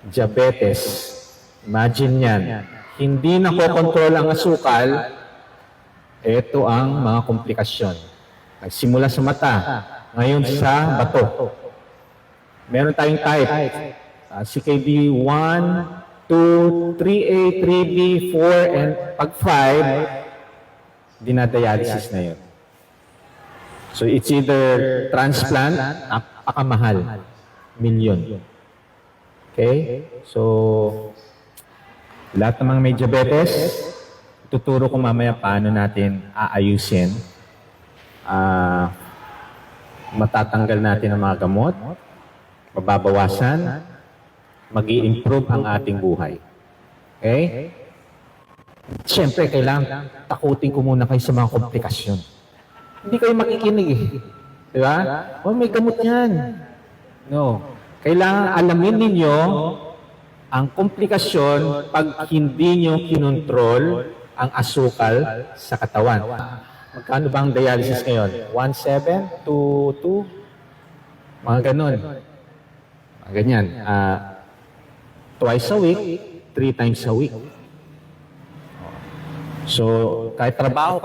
diabetes. Imagine yan. Hindi nakokontrol ang asukal, ito ang mga komplikasyon. Nagsimula sa mata, ngayon sa bato. Meron tayong type. CKD 1, 2, 3A, 3B, 4, and pag 5, dinadialysis na yun. So it's either transplant, napakamahal, milyon. Okay? So, lahat ng mga may diabetes, tuturo ko mamaya paano natin aayusin. Matatanggal natin ang mga gamot, mababawasan, mag-i-improve ang ating buhay. Okay? Siyempre, kailangan takutin ko muna kayo sa mga komplikasyon. Hindi kayo makikinig eh. Di ba? Oh, may gamot yan. No. Kailangan alamin ninyo ang komplikasyon pag hindi nyo kinontrol ang asukal sa katawan. Magkano ba ang dialysis ngayon? 1.7? 2.2? Mga ganun. Mga ganyan. Twice a week, 3 times a week. So, kahit trabaho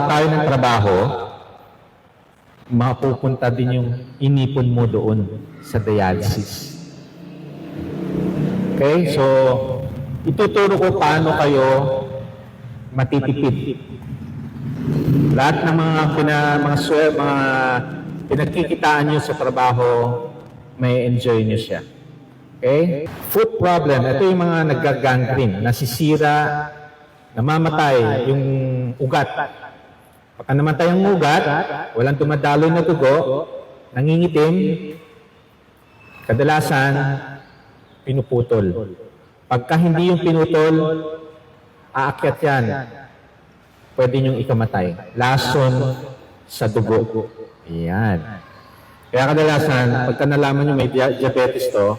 tayo ng trabaho, mapupunta din yung inipon mo doon sa dialysis. Okay? So, ituturo ko paano kayo matitipid. Lahat ng mga pinagkikitaan nyo sa trabaho, may enjoy nyo siya. Okay? Foot problem. Ito yung mga naggagangrene, nasisira, namamatay yung ugat. Pagka namatay ang ugat, walang dumadaloy na dugo, nangingitim, kadalasan, pinuputol. Pagka hindi yung pinutol, aakyat yan. Pwede niyong ikamatay. Lason sa dugo. Yan. Kaya kadalasan, pagka nalaman nyo may diabetes to,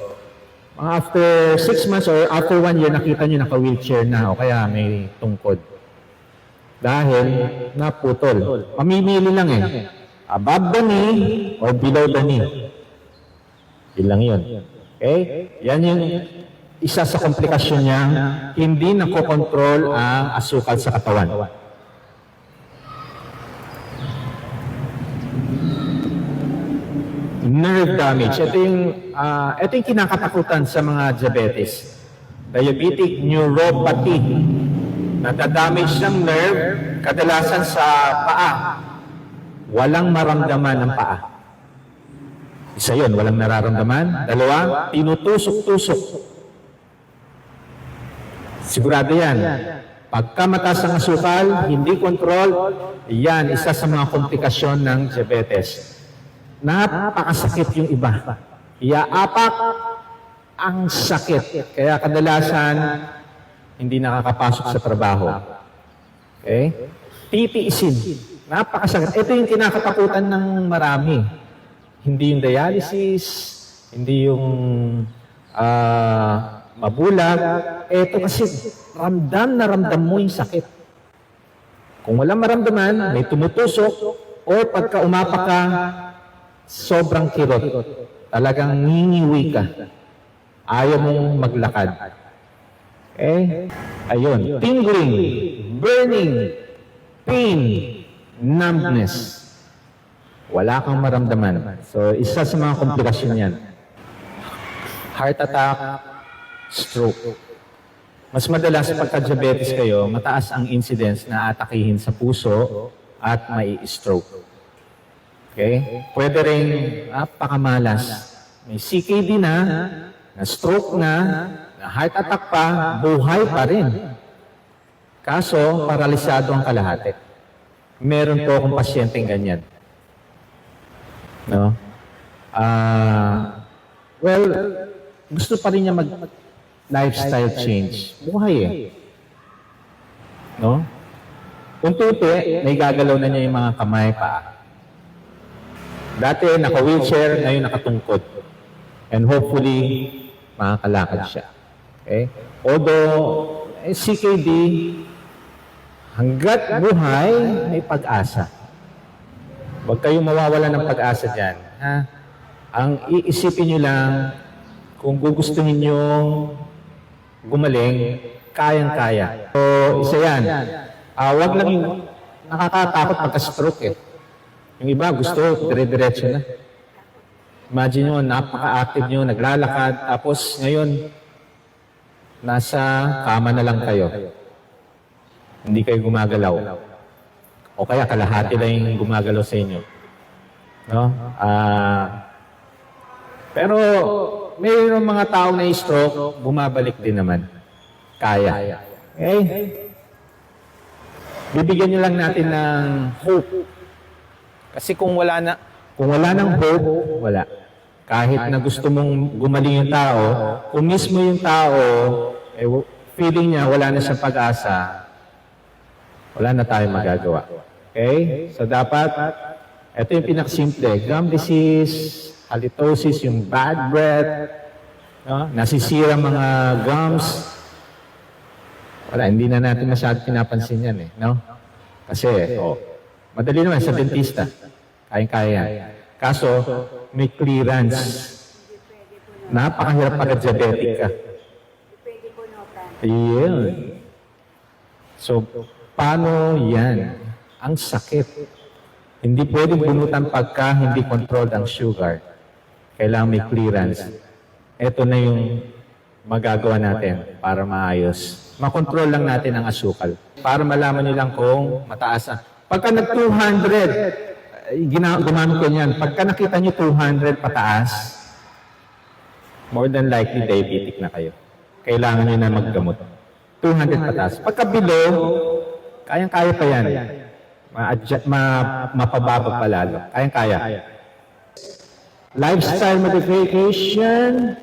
after 6 months or after 1 year, nakita nyo naka-wheelchair na o kaya may tungkod. Dahil naputol. Pamimili lang eh. Above the knee or below the knee. Yun lang yun. Okay? Yan yung isa sa komplikasyon niya, hindi nakokontrol ang asukal sa katawan. Nerve damage. Ito yung kinakatakutan sa mga diabetes. Diabetic neuropathy. Nadadamage ng nerve, kadalasan sa paa. Walang maramdaman ang paa. Isa yun, walang nararamdaman. Dalawa, tinutusok-tusok. Sigurado yan. Pagka mataas ang asukal, hindi control, yan, isa sa mga komplikasyon ng diabetes. Napakasakit yung iba. Iaapak ang sakit. Kaya kadalasan, hindi nakakapasok sa trabaho. Okay? Titiisin. Napakasakit. Ito yung kinakatakutan ng marami. Hindi yung dialysis, hindi yung mabulag. Ito kasi ramdam na ramdam mo yung sakit. Kung walang maramdaman, may tumutusok, o pagka umapak ka, sobrang kirot. Talagang ngingiwi ka. Ayaw mong maglakad. Okay? Ayun. Tingling, burning, pain, numbness. Wala kang maramdaman. So, isa sa mga komplikasyon yan. Heart attack, stroke. Mas madalas pagka-diabetes kayo, mataas ang incidence na atakihin sa puso at may stroke. Okay? Pwede rin napakamalas. May CKD na stroke na heart attack pa, buhay pa rin. Kaso, paralisado ang kalahati. Meron po akong pasyenteng ganyan. No? Well, gusto pa rin niya mag-lifestyle change. Buhay eh. No? Unti-unti, may gagalaw na niya yung mga kamay pa. Dati, naka-wheelchair, ngayon nakatungkod. And hopefully, makakalakad siya. Okay? Although, CKD, hanggat buhay, may pag-asa. Huwag kayong mawawala ng pag-asa dyan. Ha? Ang iisipin nyo lang, kung gugustuhin nyong gumaling, kayang-kaya. So, isa yan. Wag lang yung nakakatakot pagka-stroke eh. Yung iba gusto, dire-diretso na. Imagine nyo, napaka-active nyo, naglalakad, tapos ngayon, nasa kama na lang kayo. Hindi kayo gumagalaw. O kaya kalahati lang yung gumagalaw sa inyo. No? Pero mayroong mga tao na stroke, bumabalik din naman. Kaya. Okay? Bibigyan nyo lang natin ng hope. Kasi kung wala ng hope, wala. Kahit na gusto mong gumaling yung tao, kung mismo yung tao, feeling niya wala na siyang pag-asa, wala na tayong magagawa. Okay? So dapat, ito yung pinakasimple. Gum disease, halitosis, yung bad breath, no? Nasisira mga gums. Wala, hindi na natin masyadong pinapansin yan eh. No? Kasi, madali naman sa dentista. Kayang-kaya yan. Kaso, may clearance. Napakahirap pagka-diabetic ka. Yun. So, paano yan? Ang sakit. Hindi pwedeng bunutan pagka hindi controlled ang sugar. Kailangan may clearance. Ito na yung magagawa natin para maayos. Makontrol lang natin ang asukal. Para malaman nyo lang kung mataas ang... Pagka nag-200, gumamit ko niyan. Pagka nakita nyo 200 pataas, more than likely diabetic na kayo. Kailangan nyo na maggamot. 200 pataas. Pagka below, kayang-kaya pa yan. Mapababa pa lalo. Kayang-kaya. Lifestyle modification,